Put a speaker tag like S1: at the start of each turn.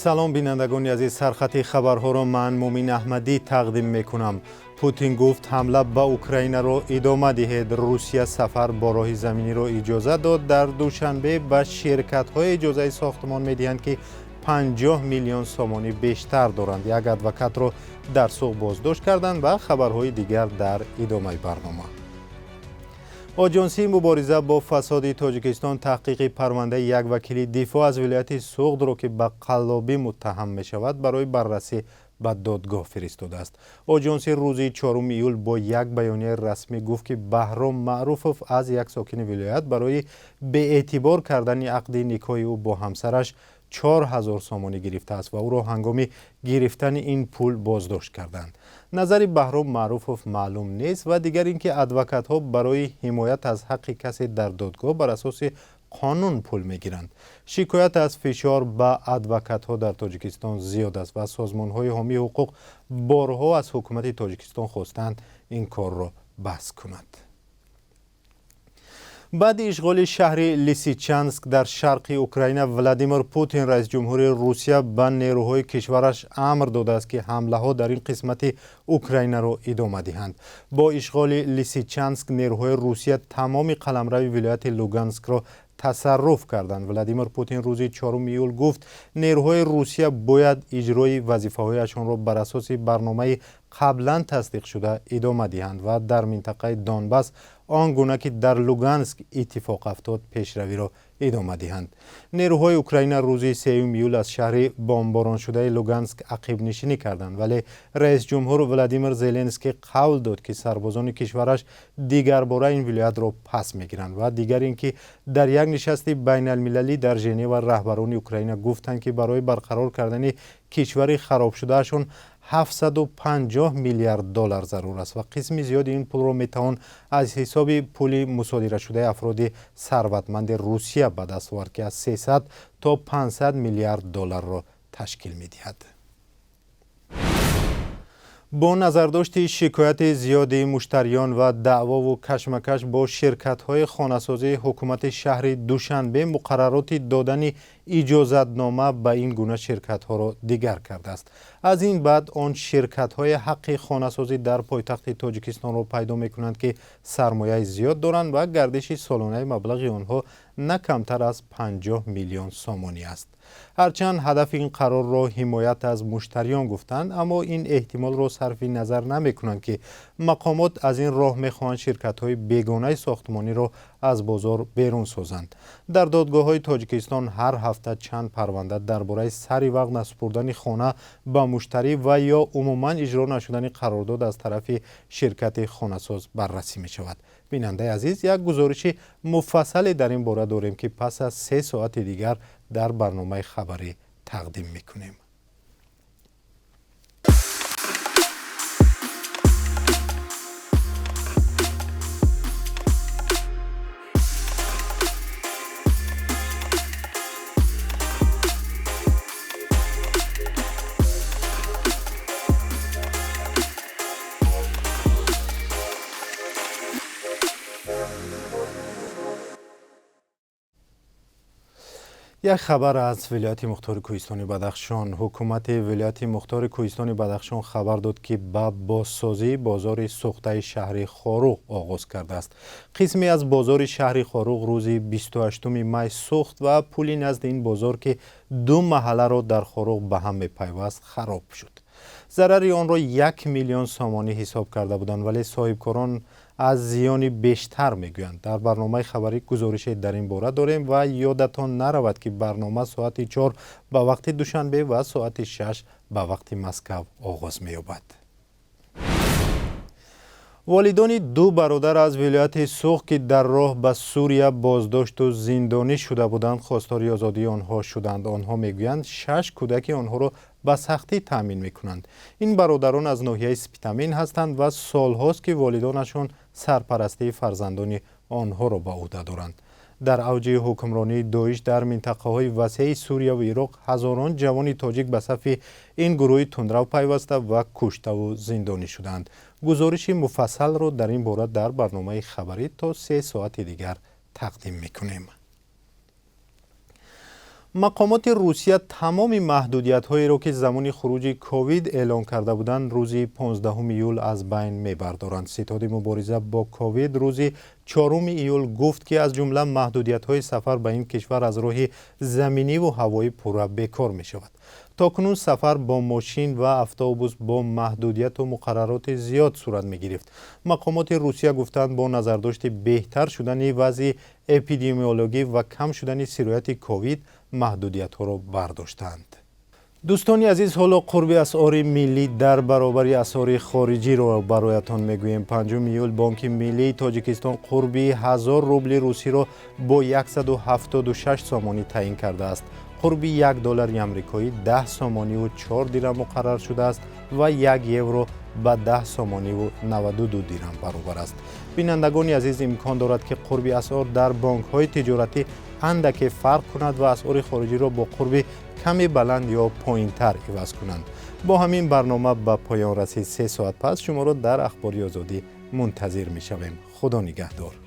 S1: سلام بینندگان عزیز، سرخط خبرها را من مومین احمدی تقدیم میکنم. پوتین گفت حمله به اوکراین را ادامه دهید. روسیه سفر با راه زمینی را اجازه داد. در دوشنبه به شرکت های اجازه ساختمان میدهند که 50 میلیون سومانی بیشتر دارند. یک ادوکات را در سوق بازداشت کردند و خبرهای دیگر در ادامه برنامه. آژانسی مبارزه با فساد تاجیکستان تحقیق پرونده یک وکیل دفاع از ولایت سوغد را که به قلابی متهم می شود برای بررسی به دادگاه فرستاده است. آژانسی روز 4 ایول با یک بیانیه رسمی گفت که بهرام معروفوف از یک ساکن ولایت برای بی‌اعتبار کردن عقد نکاح او با همسرش 4000 سومانی گرفته است و او را هنگام گرفتن این پول بازداشت کردند. نظر بهرام معروفوف معلوم نیست و دیگر اینکه ادوکات ها برای حمایت از حق کسی در دادگاه بر اساس قانون پول میگیرند. شکایت از فشار به ادوکات ها در تاجیکستان زیاد است و سازمان های حامی حقوق بارها از حکومت تاجیکستان خواستند این کار را بس کند. بعد اشغال شهر لیسیچانسک در شرق اوکراین، ولادیمیر پوتین رئیس جمهور روسیه به نیروهای کشورش امر داده است که حمله ها در این قسمت اوکراین را ادامه دهند. با اشغال لیسیچانسک نیروهای روسیه تمام قلمرو ولایت لوگانسک را تصرف کردند. ولادیمیر پوتین روز 4 ایول گفت نیروهای روسیه باید اجرای وظیفه‌هایشان را بر اساس برنامه قبلا تصدیق شده ادامه دهند و در منطقه دانباس آنگونه که در لوگانسک اتفاق افتاد پیشروی را ادامه دهند. نیروهای اوکراین روز 3 ایول از شهر بمباران شده لوگانسک عقب نشینی کردند، ولی رئیس جمهور ولادیمیر زلنسکی قول داد که سربازان کشورش دیگر باره این ولایت را پس میگیرند و دیگر اینکه در یک نشست بین المللی در ژنو رهبران اوکراین گفتند که برای برقرار کردن کشور خراب شدهشون 750 میلیارد دلار ضرور است و قسم زیادی این پول را میتوان از حساب پول مصادره شده افراد ثروتمند روسیه به دست آورد که از 300 تا 500 میلیارد دلار را تشکیل میدهد. با نظرداشت شکایت زیاد مشتریان و دعوا و کشمکش با شرکت‌های خانه‌سازی، حکومت شهر دوشنبه مقررات دادن اجازتنامه به این گونه شرکت‌ها را دیگر کرده است. از این بعد آن شرکت‌های حق خانه‌سازی در پایتخت تاجیکستان را پیدا می‌کنند که سرمایه زیاد دارند و گردش سالانه مبلغ آنها نه کمتر از 50 میلیون سومانی است. هرچند هدف این قرار را حمایت از مشتریان گفتند، اما این احتمال را صرف نظر نمی کنند که مقامات از این راه می خواهند شرکت های بیگانه ساختمانی را از بازار بیرون سازند. در دادگاه های تاجیکستان هر هفته چند پرونده درباره سری وقت نسپردن خانه به مشتری و یا عموما اجرا نشدن قرارداد از طرف شرکت خانه ساز بررسی می شود. بیننده عزیز، یک گزارش مفصل در این باره داریم که پس از 3 ساعت دیگر در برنامه خبری تقدیم میکنیم. یک خبر از ولایت مختار کوهستان بدخشان. حکومت ولایت مختار کوهستان بدخشان خبر داد که به بازسازی بازار سوخته شهر خاروق آغاز کرده است. قسمی از بازار شهر خاروق روز 28 می سوخت و پلی نزد این بازار که 2 محله را در خاروق به هم می‌پیوست خراب شد. ضرر آن را 1 میلیون سومانی حساب کرده بودند، ولی صاحبکاران از زیانی بیشتر میگویند. در برنامه خبری گزارش در این باره داریم و یادتان نرود که برنامه ساعت 4 به وقت دوشنبه و ساعت 6 به وقت مسکو آغاز می‌یابد. والدان 2 برادر از ولایت سوغد که در راه به سوریه بازداشت و زندانی شده بودند خواستار آزادی آنها شدند. آنها میگویند 6 کودک آنها را به سختی تامین میکنند. این برادران از ناحیه سپیتامین هستند و سالهاست که والدانشان سرپرستی فرزندان آنها را به عهده دارند. در اوج حکمرانی داعش در منطقه‌های وسیع سوریه و عراق هزاران جوان تاجیک به صف این گروه تندرو پیوسته و کشته و زندانی شدند. گزارش مفصل را در این باره در برنامه خبری تا 3 ساعت دیگر تقدیم می‌کنیم. مقامات روسیه تمام محدودیت‌هایی را که زمان خروج کووید اعلام کرده بودند روزی 15 ایول از بین می‌بردارند. ستاد مبارزه با کووید روزی 4 ایول گفت که از جمله محدودیت‌های سفر به این کشور از راه زمینی و هوایی پورا بیکار می‌شود. تاکنون سفر با ماشین و اتوبوس با محدودیت و مقررات زیاد صورت می‌گرفت. مقامات روسیه گفتند با نظرداشت بهتر شدن وضع اپیدمیولوژی و کم شدن سرایت کووید محدودیت‌ها را برداشتند. دوستان عزیز، حالا قرب اسعار ملی در برابر اسعار خارجی را برایتان میگوییم. 5 ایول بانک ملی تاجیکستان قرب 1000 روبل روسی را با 176 سامانی تعیین کرده است. قرب $1 آمریکایی 10 سامانی و 4 درم مقرر شده است و 1 یورو به 10 سامانی و 92 درم برابر است. بینندگان عزیز، امکان دارد که قرب اسعار در بانک‌های تجارتی اندک فرق کند و اسعار خارجی را با قرب کمی بلند یا پایین‌تر عوض کنند. با همین برنامه به پایان رسید. 3 ساعت پس شما را در اخباری آزادی منتظر می‌شویم. خدا نگهدار.